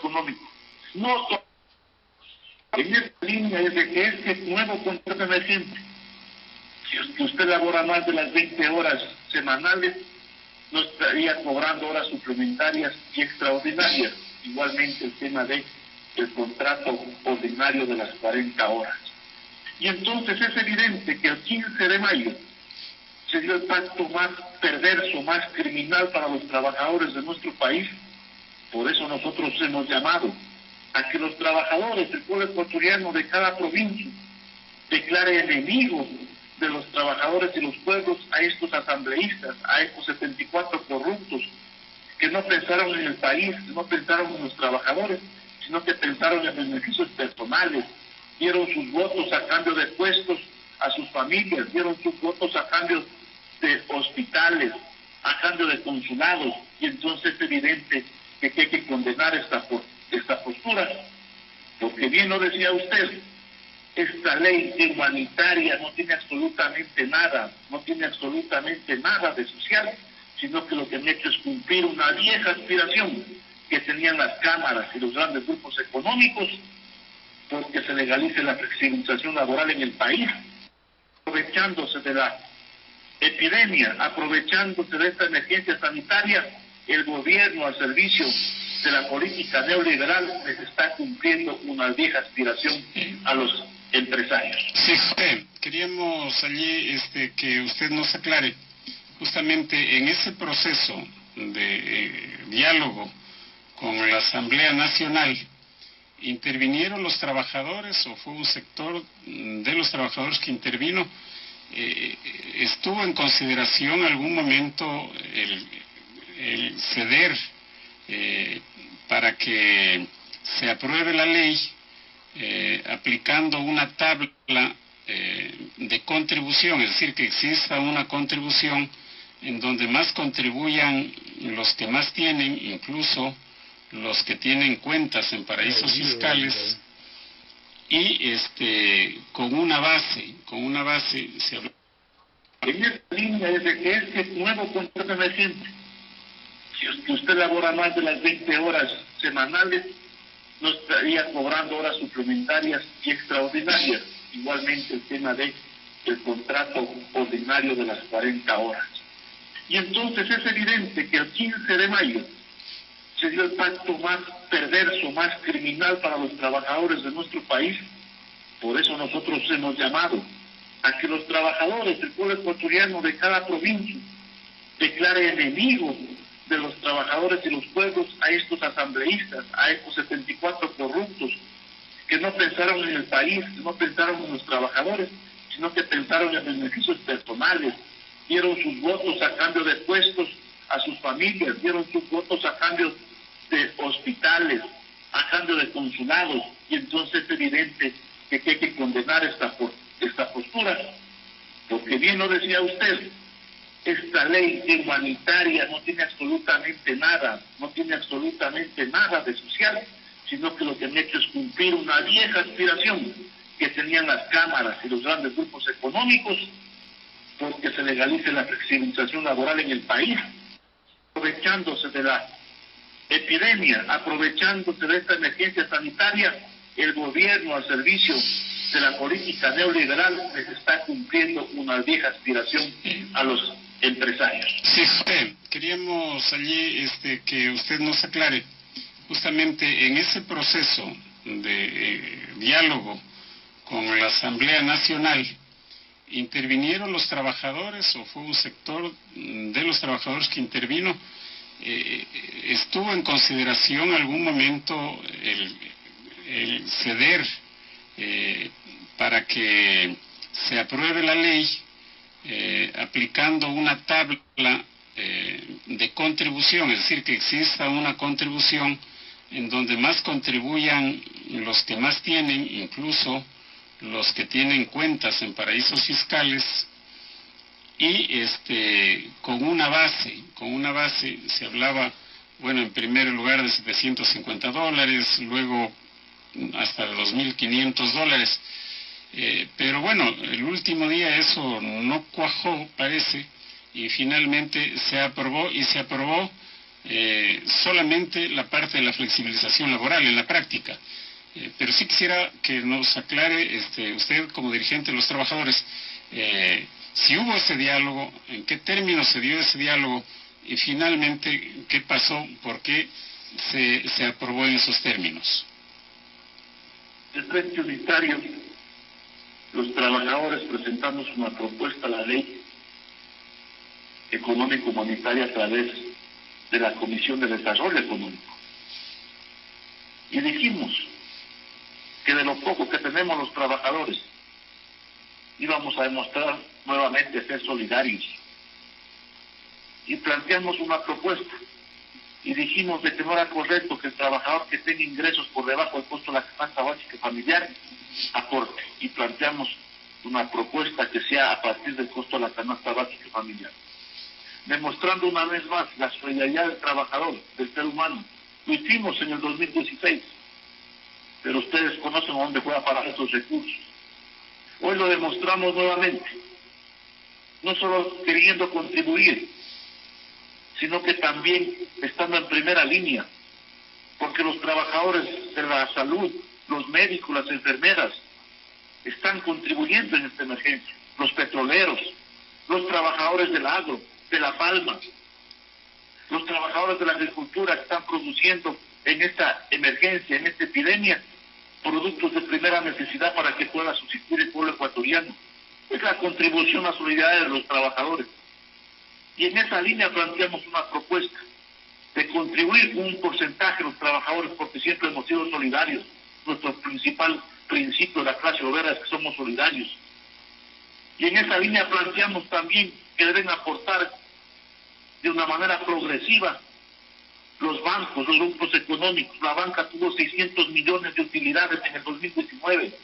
económico. No, en esta línea es de que este nuevo contrato emergente, si usted labora más de las 20 horas semanales, no estaría cobrando horas suplementarias y extraordinarias. Igualmente el tema del contrato ordinario de las 40 horas. Y entonces es evidente que el 15 de mayo se dio el pacto más perverso, más criminal para los trabajadores de nuestro país. Por eso nosotros hemos llamado a que los trabajadores del pueblo ecuatoriano de cada provincia declare enemigos de los trabajadores y los pueblos a estos asambleístas, a estos 74 corruptos que no pensaron en el país, no pensaron en los trabajadores, sino que pensaron en beneficios personales, dieron sus votos a cambio de puestos a sus familias, dieron sus votos a cambio de hospitales, a cambio de consulados, y entonces es evidente que hay que condenar esta postura, porque bien lo decía usted, esta ley humanitaria no tiene absolutamente nada de social, sino que lo que han hecho es cumplir una vieja aspiración que tenían las cámaras y los grandes grupos económicos, porque se legalice la flexibilización laboral en el país, aprovechándose de la epidemia, aprovechándose de esta emergencia sanitaria. El gobierno, al servicio de la política neoliberal, les está cumpliendo una vieja aspiración a los empresarios. Sí, queríamos allí que usted nos aclare, justamente en ese proceso de diálogo con la Asamblea Nacional, ¿intervinieron los trabajadores o fue un sector de los trabajadores que intervino? ¿Estuvo en consideración algún momento el ceder para que se apruebe la ley aplicando una tabla de contribución, es decir, que exista una contribución en donde más contribuyan los que más tienen, incluso los que tienen cuentas en paraísos fiscales, y con una base se habla. En esta línea es de que este nuevo contrato emergente, si usted labora más de las 20 horas semanales, no estaría cobrando horas suplementarias y extraordinarias. Igualmente el tema del contrato ordinario de las 40 horas. Y entonces es evidente que el 15 de mayo se dio el pacto más perverso, más criminal para los trabajadores de nuestro país. Por eso nosotros hemos llamado a que los trabajadores del pueblo ecuatoriano de cada provincia declare enemigos de los trabajadores y los pueblos a estos asambleístas, a estos 74 corruptos que no pensaron en el país, no pensaron en los trabajadores, sino que pensaron en beneficios personales, dieron sus votos a cambio de puestos a sus familias, dieron sus votos a cambio de hospitales, a cambio de consulados, y entonces es evidente que hay que condenar esta postura, porque bien lo decía usted, esta ley humanitaria no tiene absolutamente nada de social, sino que lo que han hecho es cumplir una vieja aspiración que tenían las cámaras y los grandes grupos económicos, porque se legalice la flexibilización laboral en el país, aprovechándose de la epidemia, aprovechándose de esta emergencia sanitaria. El gobierno, al servicio de la política neoliberal, les está cumpliendo una vieja aspiración a los empresarios. Sí, queríamos allí que usted nos aclare, justamente en ese proceso de diálogo con la Asamblea Nacional, ¿intervinieron los trabajadores o fue un sector de los trabajadores que intervino? ¿Estuvo en consideración algún momento el ceder para que se apruebe la ley aplicando una tabla de contribución, es decir, que exista una contribución en donde más contribuyan los que más tienen, incluso los que tienen cuentas en paraísos fiscales, y con una base se hablaba, bueno, en primer lugar de $750, luego hasta $2.500, pero bueno, el último día eso no cuajó, parece, y finalmente se aprobó solamente la parte de la flexibilización laboral en la práctica. Pero sí quisiera que nos aclare usted como dirigente de los trabajadores, si hubo ese diálogo, en qué términos se dio ese diálogo y finalmente qué pasó, por qué se aprobó en esos términos. El Frente Unitario, los trabajadores presentamos una propuesta a la ley económico-monetaria a través de la Comisión de Desarrollo Económico. Y dijimos que de lo poco que tenemos los trabajadores, íbamos a demostrar nuevamente ser solidarios. Y planteamos una propuesta. Y dijimos de que no era correcto que el trabajador que tenga ingresos por debajo del costo de la canasta básica familiar aporte. Y planteamos una propuesta que sea a partir del costo de la canasta básica familiar. Demostrando una vez más la solidaridad del trabajador, del ser humano. Lo hicimos en el 2016, pero ustedes conocen a dónde fue a parar esos recursos. Hoy lo demostramos nuevamente, no solo queriendo contribuir, sino que también estando en primera línea, porque los trabajadores de la salud, los médicos, las enfermeras, están contribuyendo en esta emergencia, los petroleros, los trabajadores del agro, de la palma, los trabajadores de la agricultura que están produciendo en esta emergencia, en esta epidemia, productos de primera necesidad para que pueda subsistir el pueblo ecuatoriano. Es la contribución a la solidaridad de los trabajadores. Y en esa línea planteamos una propuesta de contribuir un porcentaje a los trabajadores, porque siempre hemos sido solidarios. Nuestro principal principio de la clase obrera es que somos solidarios. Y en esa línea planteamos también que deben aportar de una manera progresiva los bancos, los grupos económicos. La banca tuvo 600 millones de utilidades en el 2019,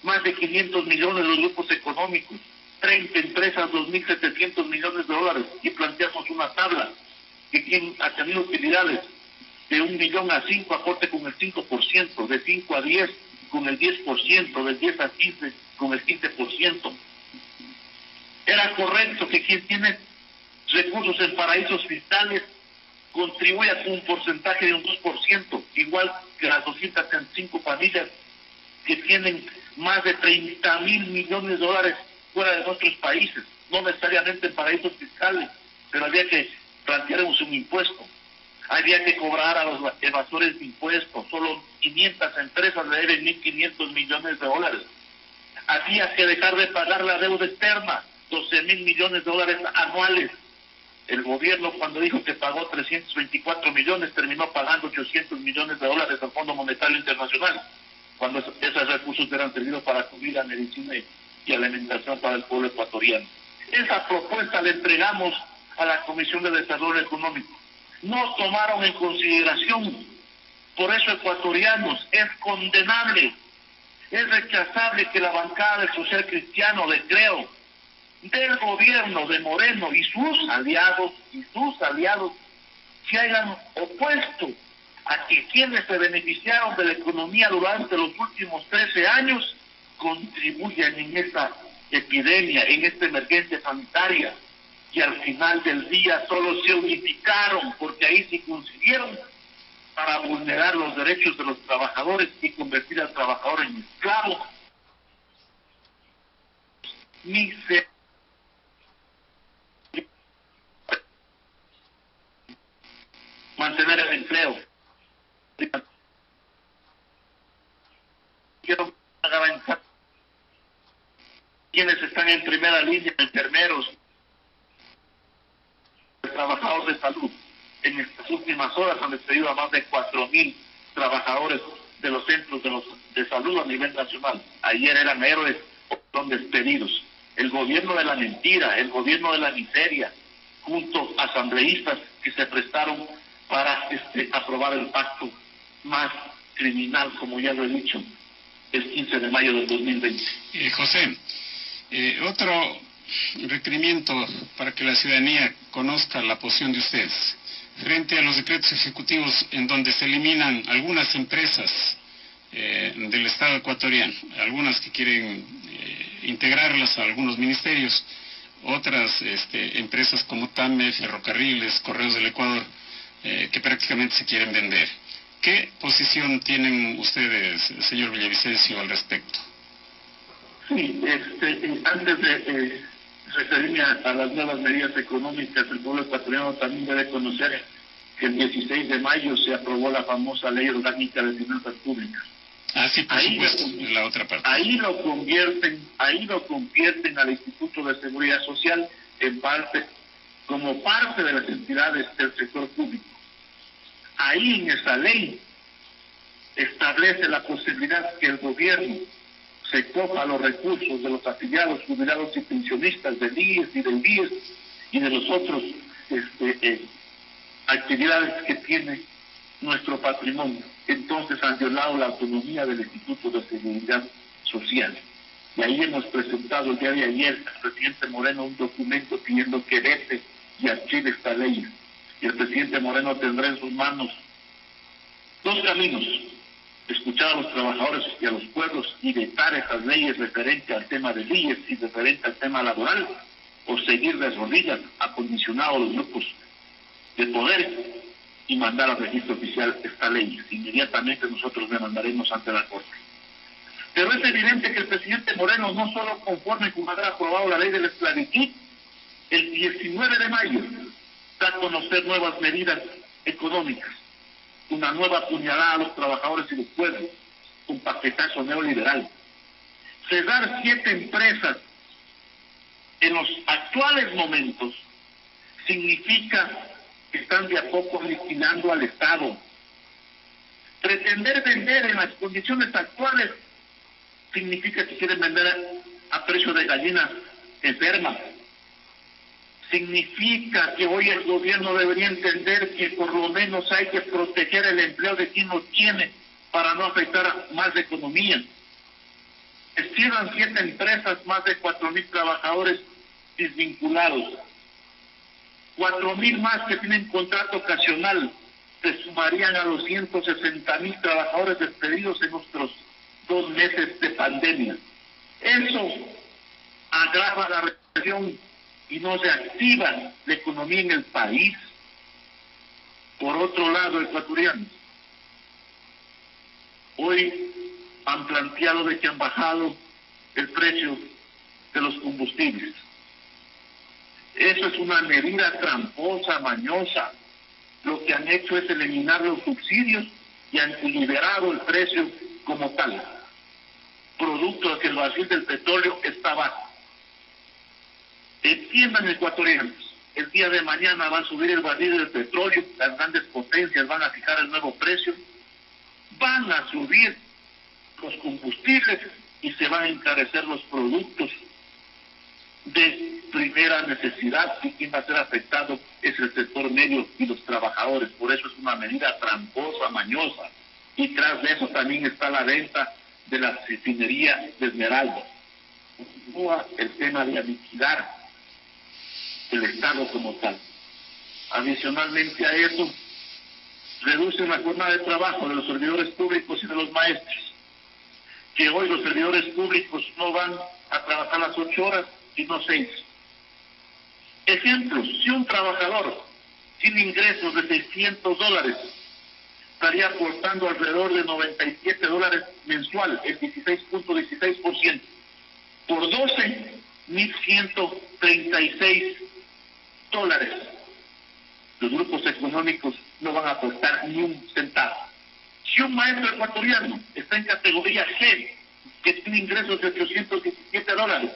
más de 500 millones de los grupos económicos, 30 empresas, 2.700 millones de dólares, y planteamos una tabla que quien ha tenido utilidades de 1 millón a 5 aporte con el 5%, de 5 a 10 con el 10%, de 10 a 15 con el 15%. Era correcto que quien tiene recursos en paraísos fiscales contribuya con un porcentaje de un 2%, igual que las 205 familias que tienen más de 30.000 millones de dólares fuera de nuestros países, no necesariamente en paraísos fiscales, pero había que plantearnos un impuesto, había que cobrar a los evasores de impuestos, solo 500 empresas le deben 1.500 millones de dólares, había que dejar de pagar la deuda externa, 12.000 millones de dólares anuales. El gobierno, cuando dijo que pagó 324 millones, terminó pagando 800 millones de dólares al Fondo Monetario Internacional, cuando esos recursos eran servidos para comida, medicina y alimentación para el pueblo ecuatoriano. Esa propuesta la entregamos a la Comisión de Desarrollo Económico. No tomaron en consideración. Por eso, ecuatorianos, es condenable, es rechazable que la bancada del Social Cristiano de Creo, del gobierno de Moreno y sus aliados se hayan opuesto a que quienes se beneficiaron de la economía durante los últimos 13 años contribuyan en esta epidemia, en esta emergencia sanitaria, y al final del día solo se unificaron, porque ahí se consiguieron, para vulnerar los derechos de los trabajadores y convertir al trabajador en esclavo. Ni se mantener el empleo. Quiero garantizar quienes están en primera línea, enfermeros, trabajadores de salud. En estas últimas horas han despedido a más de 4.000 trabajadores de los centros de salud a nivel nacional. Ayer eran héroes, son despedidos. El gobierno de la mentira, el gobierno de la miseria, junto a asambleístas que se prestaron para aprobar el pacto más criminal, como ya lo he dicho, el 15 de mayo del 2020. José, otro requerimiento para que la ciudadanía conozca la posición de ustedes frente a los decretos ejecutivos en donde se eliminan algunas empresas del Estado ecuatoriano, algunas que quieren integrarlas a algunos ministerios, otras empresas como TAME, Ferrocarriles, Correos del Ecuador. que prácticamente se quieren vender. ¿Qué posición tienen ustedes, señor Villavicencio, al respecto? Sí, antes de referirme a las nuevas medidas económicas, el pueblo ecuatoriano también debe conocer que el 16 de mayo se aprobó la famosa Ley Orgánica de Finanzas Públicas. Ah, sí, por supuesto, en la otra parte. Ahí lo convierten al Instituto de Seguridad Social como parte de las entidades del sector público. Ahí en esa ley establece la posibilidad que el gobierno se coja los recursos de los afiliados, jubilados y pensionistas del IES y del DIES y de los otros actividades que tiene nuestro patrimonio. Entonces han violado la autonomía del Instituto de Seguridad Social. Y ahí hemos presentado el día de ayer al presidente Moreno un documento pidiendo que vete y archive esta ley. Y el presidente Moreno tendrá en sus manos dos caminos: escuchar a los trabajadores y a los pueblos y vetar esas leyes referentes al tema de leyes y referente al tema laboral, o seguir de rodillas acondicionados a los grupos de poder y mandar al registro oficial esta ley. Inmediatamente nosotros demandaremos ante la Corte. Pero es evidente que el presidente Moreno, no solo conforme con haber aprobado la ley de la esclavitud, el 19 de mayo da a conocer nuevas medidas económicas, una nueva puñalada a los trabajadores y los pueblos, un paquetazo neoliberal. Cerrar 7 empresas en los actuales momentos significa que están de a poco liquidando al Estado. Pretender vender en las condiciones actuales significa que quieren vender a precio de gallina enferma. Significa que hoy el gobierno debería entender que por lo menos hay que proteger el empleo de quien lo tiene para no afectar a más economía. Cierran 7 empresas, más de 4,000 trabajadores desvinculados. 4,000 más que tienen contrato ocasional se sumarían a los 160,000 trabajadores despedidos en nuestros 2 meses de pandemia. Eso agrava la recesión y no se activa la economía en el país. Por otro lado, ecuatorianos, hoy han planteado de que han bajado el precio de los combustibles. Eso es una medida tramposa, mañosa. Lo que han hecho es eliminar los subsidios y han liberado el precio como tal, producto de que el barril del petróleo está bajo. Entiendan, ecuatorianos, el día de mañana va a subir el barril del petróleo, las grandes potencias van a fijar el nuevo precio, van a subir los combustibles y se van a encarecer los productos de primera necesidad, y quien va a ser afectado es el sector medio y los trabajadores. Por eso es una medida tramposa, mañosa, y tras de eso también está la venta de la refinería de Esmeralda. Continúa el tema de aniquilar el Estado como tal. Adicionalmente a eso, reducen la jornada de trabajo de los servidores públicos y de los maestros, que hoy los servidores públicos no van a trabajar las 8 horas, sino 6. Ejemplo, si un trabajador tiene ingresos de $600, estaría aportando alrededor de $97 mensual, el 16.16%. Por 12, $1,136. Los grupos económicos no van a aportar ni un centavo. Si un maestro ecuatoriano está en categoría G, que tiene ingresos de $817,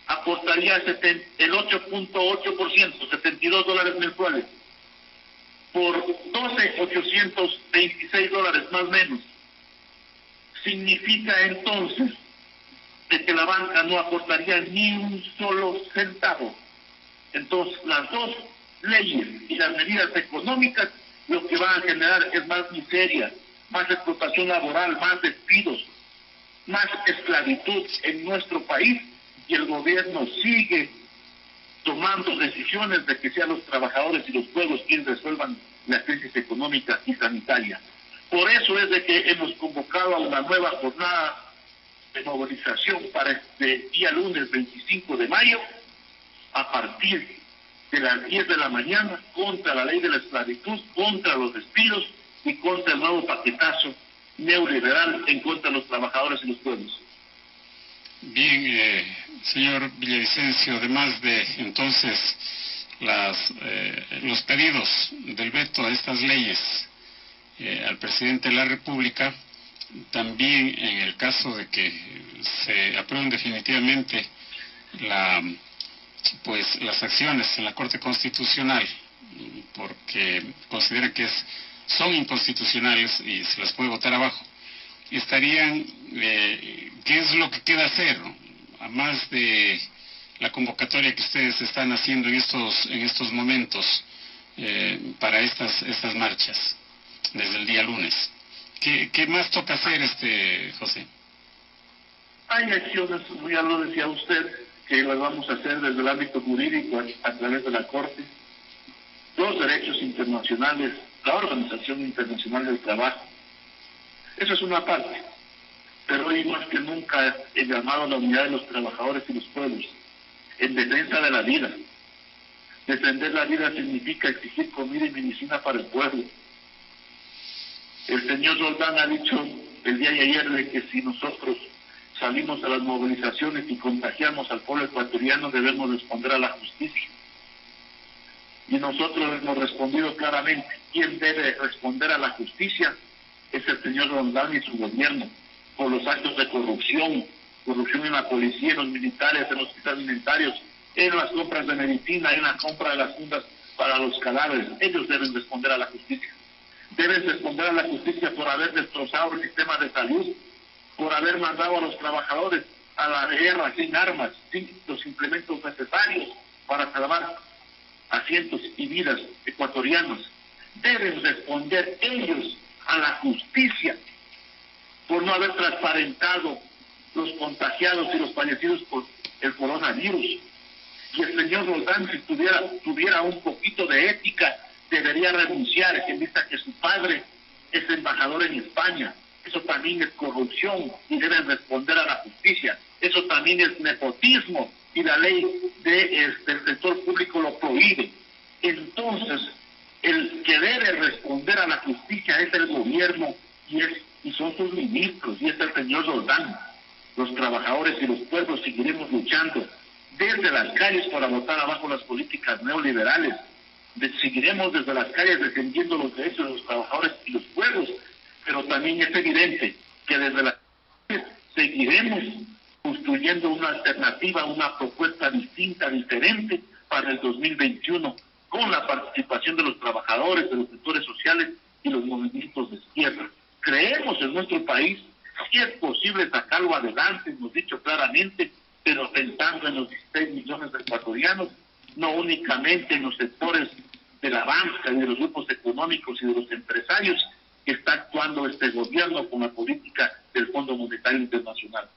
aportaría el 8.8%, $72 mensuales. Por 12, $826 más o menos. Significa entonces de que la banca no aportaría ni un solo centavo. Entonces, las dos leyes y las medidas económicas lo que van a generar es más miseria, más explotación laboral, más despidos, más esclavitud en nuestro país, y el gobierno sigue tomando decisiones de que sean los trabajadores y los pueblos quienes resuelvan la crisis económica y sanitaria. Por eso es de que hemos convocado a una nueva jornada de movilización para este día lunes 25 de mayo, a partir de las 10 de la mañana, contra la ley de la esclavitud, contra los despidos y contra el nuevo paquetazo neoliberal en contra de los trabajadores y los pueblos. Bien, señor Villavicencio, además de entonces los pedidos del veto a estas leyes al presidente de la República, también en el caso de que se aprueben definitivamente las acciones en la Corte Constitucional, porque consideran que son inconstitucionales y se las puede votar abajo, estarían, ¿qué es lo que queda hacer, a más de la convocatoria que ustedes están haciendo en estos momentos para estas marchas desde el día lunes? ¿Qué más toca hacer, José? Hay acciones, ya lo decía usted, que las vamos a hacer desde el ámbito jurídico a través de la Corte, los derechos internacionales, la Organización Internacional del Trabajo. Eso es una parte, pero hoy más que nunca he llamado a la unidad de los trabajadores y los pueblos en defensa de la vida. Defender la vida significa exigir comida y medicina para el pueblo. El señor Roldán ha dicho el día de ayer de que si nosotros salimos a las movilizaciones y contagiamos al pueblo ecuatoriano, debemos responder a la justicia. Y nosotros hemos respondido claramente. ¿Quién debe responder a la justicia? Es el señor Roldán y su gobierno, por los actos de corrupción en la policía, en los militares, en los hospitales alimentarios, en las compras de medicina, en la compra de las fundas para los cadáveres. Ellos deben responder a la justicia. Deben responder a la justicia por haber destrozado el sistema de salud, por haber mandado a los trabajadores a la guerra sin armas, sin los implementos necesarios para salvar a cientos y vidas ecuatorianos. Deben responder ellos a la justicia por no haber transparentado los contagiados y los fallecidos por el coronavirus. Y el señor Roldán, si tuviera un poquito de ética, debería renunciar, en vista que su padre es embajador en España. Eso también es corrupción y deben responder a la justicia. Eso también es nepotismo y la ley del sector público lo prohíbe. Entonces, el que debe responder a la justicia es el gobierno y son sus ministros, y es el señor Roldán. Los trabajadores y los pueblos seguiremos luchando desde las calles para botar abajo las políticas neoliberales. Seguiremos desde las calles defendiendo los derechos de los trabajadores y los pueblos, pero también es evidente que desde las calles seguiremos construyendo una alternativa, una propuesta distinta, diferente para el 2021, con la participación de los trabajadores, de los sectores sociales y los movimientos de izquierda. Creemos en nuestro país, si es posible sacarlo adelante, hemos dicho claramente, pero pensando en los 16 millones de ecuatorianos, no únicamente en los sectores de la banca y de los grupos económicos y de los empresarios que está actuando este gobierno con la política del Fondo Monetario Internacional.